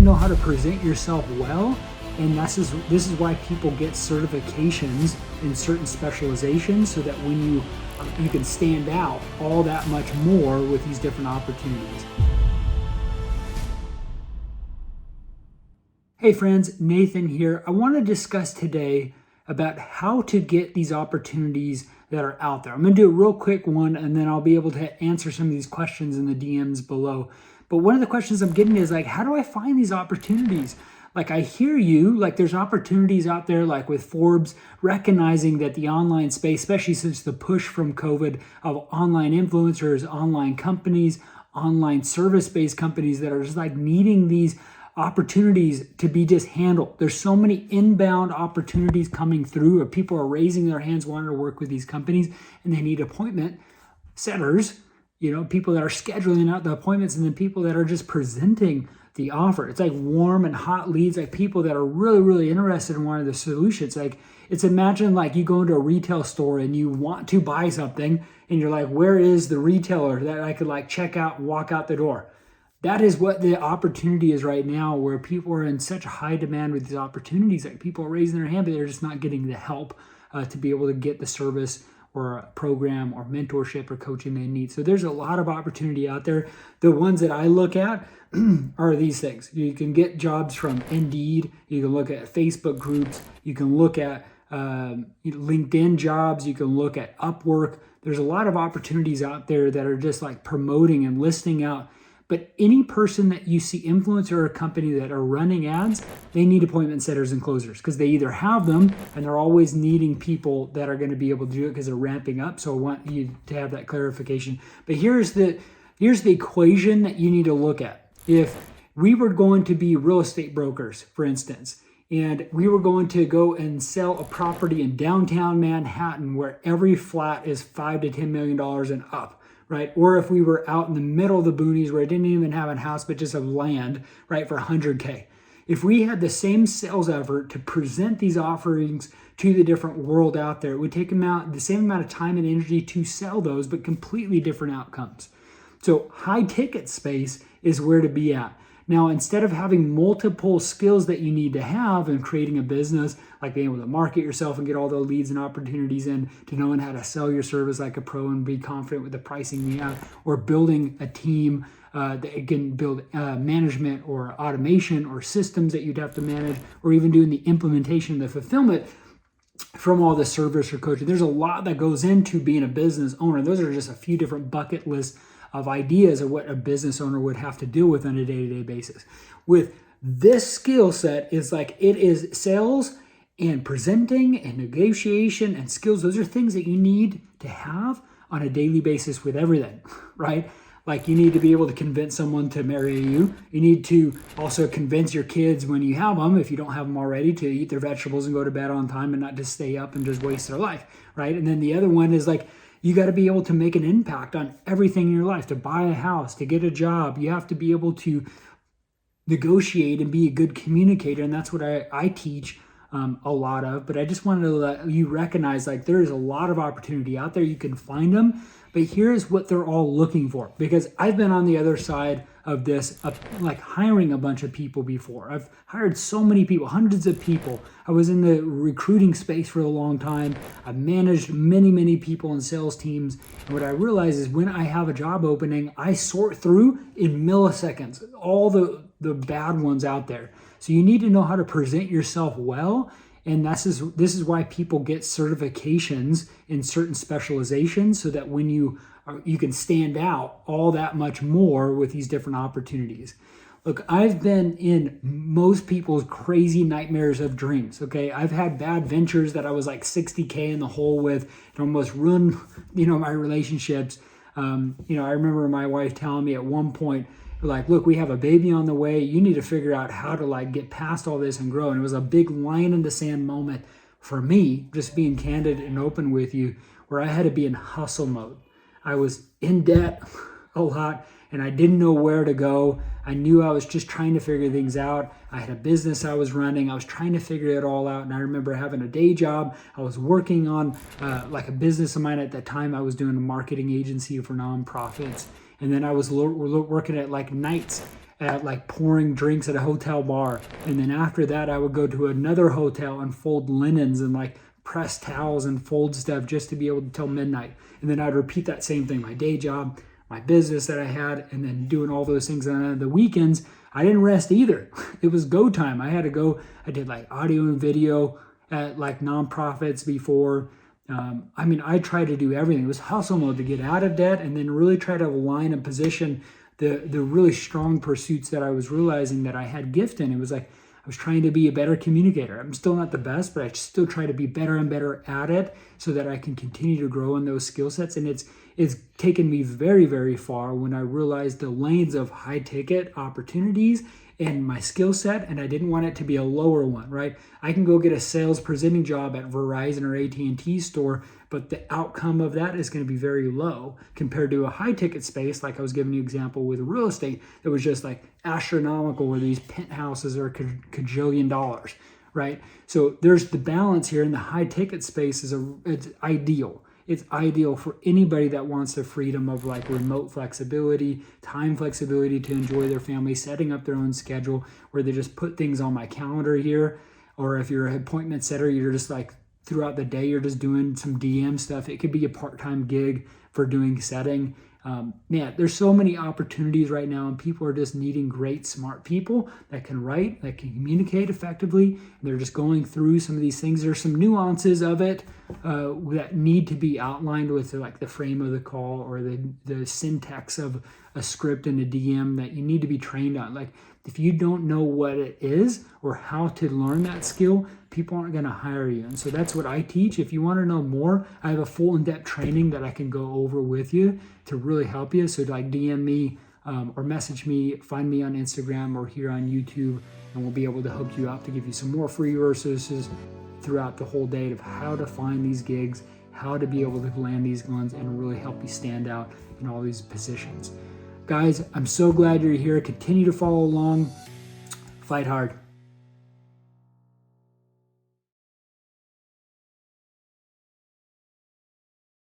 know how to present yourself well. And this is why people get certifications in certain specializations, so that when you can stand out all that much more with these different opportunities. Hey friends, Nathan here. I want to discuss today about how to get these opportunities that are out there. I'm going to do a real quick one, and then I'll be able to answer some of these questions in the DMs below. But one of the questions I'm getting is like, how do I find these opportunities? Like, I hear you, like there's opportunities out there, like with Forbes, recognizing that the online space, especially since the push from COVID of online influencers, online companies, online service-based companies that are just like needing these opportunities to be just handled. There's so many inbound opportunities coming through, or people are raising their hands wanting to work with these companies, and they need appointment setters, people that are scheduling out the appointments, and then people that are just presenting the offer. It's like warm and hot leads, like people that are really, really interested in one of the solutions. It's imagine like you go into a retail store and you want to buy something, and you're like, where is the retailer that I could like check out and walk out the door? That is what the opportunity is right now, where people are in such high demand with these opportunities. Like people are raising their hand, but they're just not getting the help to be able to get the service or a program or mentorship or coaching they need. So there's a lot of opportunity out there. The ones that I look at are these things. You can get jobs from Indeed. You can look at Facebook groups. You can look at LinkedIn jobs. You can look at Upwork. There's a lot of opportunities out there that are just like promoting and listing out. But any person that you see, influencer or company that are running ads, they need appointment setters and closers, because they either have them and they're always needing people that are going to be able to do it because they're ramping up. So I want you to have that clarification. But here's the equation that you need to look at. If we were going to be real estate brokers, for instance, and we were going to go and sell a property in downtown Manhattan where every flat is $5 to $10 million and up, right? Or if we were out in the middle of the boonies where I didn't even have a house, but just have land, right, for $100K. If we had the same sales effort to present these offerings to the different world out there, it would take the same amount of time and energy to sell those, but completely different outcomes. So high ticket space is where to be at. Now, instead of having multiple skills that you need to have in creating a business, like being able to market yourself and get all the leads and opportunities in, to knowing how to sell your service like a pro and be confident with the pricing you have, or building a team that can build management or automation or systems that you'd have to manage, or even doing the implementation, the fulfillment from all the service or coaching. There's a lot that goes into being a business owner. Those are just a few different bucket lists of ideas of what a business owner would have to deal with on a day-to-day basis. With this skill set, is like it is sales and presenting and negotiation and skills. Those are things that you need to have on a daily basis with everything, right? Like you need to be able to convince someone to marry you. You need to also convince your kids when you have them, if you don't have them already, to eat their vegetables and go to bed on time and not just stay up and just waste their life, right? And then the other one is like, you got to be able to make an impact on everything in your life. To buy a house, to get a job, you have to be able to negotiate and be a good communicator. And that's what I teach a lot of. But I just wanted to let you recognize, like, there is a lot of opportunity out there. You can find them. But here's what they're all looking for, because I've been on the other side of this, like hiring a bunch of people before. I've hired so many people, hundreds of people. I was in the recruiting space for a long time. I've managed many, many people in sales teams. And what I realize is when I have a job opening, I sort through in milliseconds all the bad ones out there. So you need to know how to present yourself well. And this is why people get certifications in certain specializations, so that when you can stand out all that much more with these different opportunities. Look, I've been in most people's crazy nightmares of dreams, okay? I've had bad ventures that I was like 60K in the hole with, and almost ruined, my relationships. I remember my wife telling me at one point, like, look, we have a baby on the way. You need to figure out how to like get past all this and grow. And it was a big line in the sand moment for me, just being candid and open with you, where I had to be in hustle mode. I was in debt a lot and I didn't know where to go. I knew I was just trying to figure things out. I had a business I was running. I was trying to figure it all out. And I remember having a day job. I was working on like a business of mine at that time. I was doing a marketing agency for nonprofits. And then I was working at like nights at like pouring drinks at a hotel bar. And then after that, I would go to another hotel and fold linens and like press towels and fold stuff just to be able to till midnight. And then I'd repeat that same thing, my day job, my business that I had, and then doing all those things. And on the weekends, I didn't rest either. It was go time. I had to go. I did like audio and video at like nonprofits before. I tried to do everything. It was hustle mode to get out of debt and then really try to align and position the really strong pursuits that I was realizing that I had gift in. It was like I was trying to be a better communicator. I'm still not the best, but I still try to be better and better at it so that I can continue to grow in those skill sets. And it's taken me very, very far when I realized the lanes of high ticket opportunities in my skill set, and I didn't want it to be a lower one, right? I can go get a sales presenting job at Verizon or AT&T store, but the outcome of that is going to be very low compared to a high ticket space, like I was giving you an example with real estate, that was just like astronomical, where these penthouses are cajillion dollars, right? So there's the balance here, and the high ticket space it's ideal. It's ideal for anybody that wants the freedom of like remote flexibility, time flexibility to enjoy their family, setting up their own schedule where they just put things on my calendar here. Or if you're an appointment setter, you're just like throughout the day, you're just doing some DM stuff. It could be a part-time gig for doing setting. There's so many opportunities right now, and people are just needing great, smart people that can write, that can communicate effectively. And they're just going through some of these things. There's some nuances of it that need to be outlined with like the frame of the call or the syntax of a script and a DM that you need to be trained on. Like if you don't know what it is or how to learn that skill, people aren't going to hire you. And so that's what I teach. If you want to know more, I have a full in-depth training that I can go over with you to really help you. So like DM me or message me, find me on Instagram or here on YouTube, and we'll be able to hook you up to give you some more free resources throughout the whole day of how to find these gigs, how to be able to land these ones, and really help you stand out in all these positions. Guys, I'm so glad you're here. Continue to follow along. Fight hard.